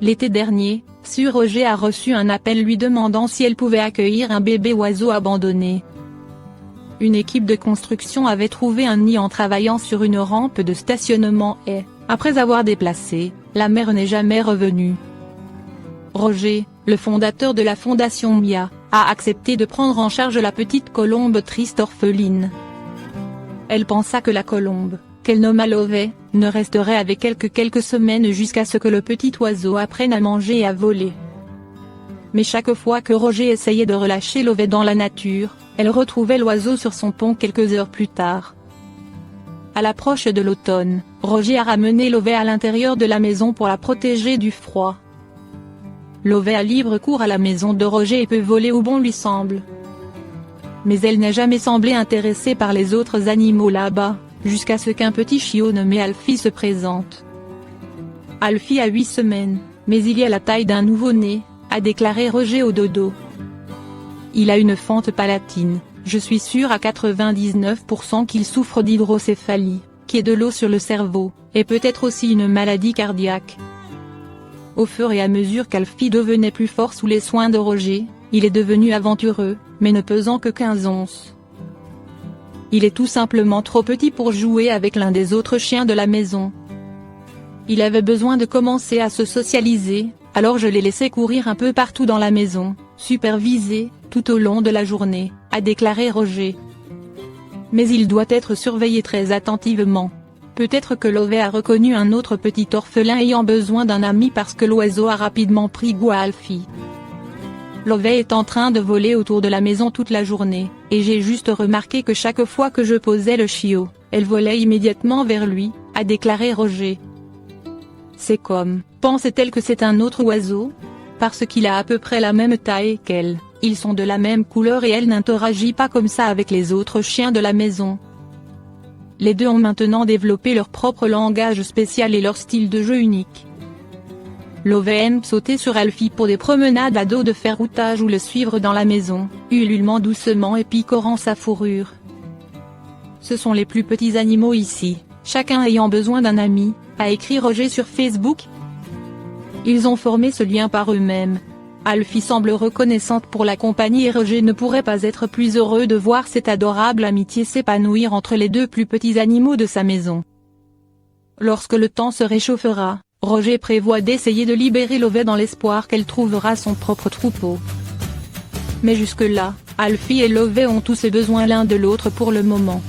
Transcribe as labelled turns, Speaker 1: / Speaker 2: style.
Speaker 1: L'été dernier, Sue Roger a reçu un appel lui demandant si elle pouvait accueillir un bébé oiseau abandonné. Une équipe de construction avait trouvé un nid en travaillant sur une rampe de stationnement et, après avoir déplacé, la mère n'est jamais revenue. Roger, le fondateur de la fondation Mia, a accepté de prendre en charge la petite colombe triste orpheline. Elle pensa que la colombe, qu'elle nomma Lovey, ne resterait avec elle que quelques semaines jusqu'à ce que le petit oiseau apprenne à manger et à voler. Mais chaque fois que Roger essayait de relâcher Lovey dans la nature, elle retrouvait l'oiseau sur son pont quelques heures plus tard. À l'approche de l'automne, Roger a ramené Lovey à l'intérieur de la maison pour la protéger du froid. Lovey a libre cours à la maison de Roger et peut voler où bon lui semble. Mais elle n'a jamais semblé intéressée par les autres animaux là-bas, jusqu'à ce qu'un petit chiot nommé Alfie se présente. Alfie a 8 semaines, mais il y a la taille d'un nouveau-né, a déclaré Roger au dodo. Il a une fente palatine, je suis sûr à 99% qu'il souffre d'hydrocéphalie, qui est de l'eau sur le cerveau, et peut-être aussi une maladie cardiaque. Au fur et à mesure qu'Alfie devenait plus fort sous les soins de Roger, il est devenu aventureux, mais ne pesant que 15 onces. Il est tout simplement trop petit pour jouer avec l'un des autres chiens de la maison. Il avait besoin de commencer à se socialiser, alors je l'ai laissé courir un peu partout dans la maison, supervisé, tout au long de la journée, a déclaré Roger. Mais il doit être surveillé très attentivement. Peut-être que Lovey a reconnu un autre petit orphelin ayant besoin d'un ami parce que l'oiseau a rapidement pris goût à Alfie. Lovey est en train de voler autour de la maison toute la journée, et j'ai juste remarqué que chaque fois que je posais le chiot, elle volait immédiatement vers lui, a déclaré Roger. C'est comme, pense-t-elle que c'est un autre oiseau? Parce qu'il a à peu près la même taille qu'elle, ils sont de la même couleur et elle n'interagit pas comme ça avec les autres chiens de la maison. Les deux ont maintenant développé leur propre langage spécial et leur style de jeu unique. Lovey aime sauter sur Alfie pour des promenades à dos de ferroutage ou le suivre dans la maison, ululant doucement et picorant sa fourrure. Ce sont les plus petits animaux ici, chacun ayant besoin d'un ami, a écrit Roger sur Facebook. Ils ont formé ce lien par eux-mêmes. Alfie semble reconnaissante pour la compagnie et Roger ne pourrait pas être plus heureux de voir cette adorable amitié s'épanouir entre les deux plus petits animaux de sa maison. Lorsque le temps se réchauffera, Roger prévoit d'essayer de libérer Lovey dans l'espoir qu'elle trouvera son propre troupeau. Mais jusque-là, Alfie et Lovey ont tous besoin l'un de l'autre pour le moment.